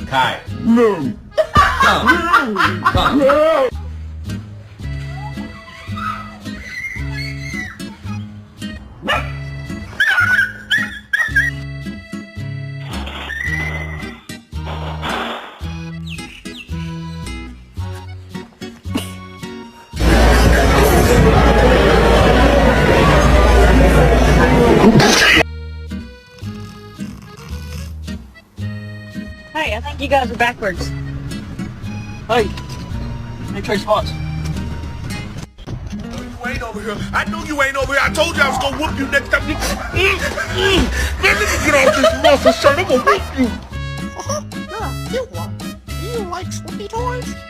Kai. No. Come. No. Hey, I think you guys are backwards. Hey, try spots. You ain't over here. I knew you ain't over here. I told you I was gonna whoop you next time. Man, let me get off this muscle shirt. I'm gonna whoop you. You like squeaky toys?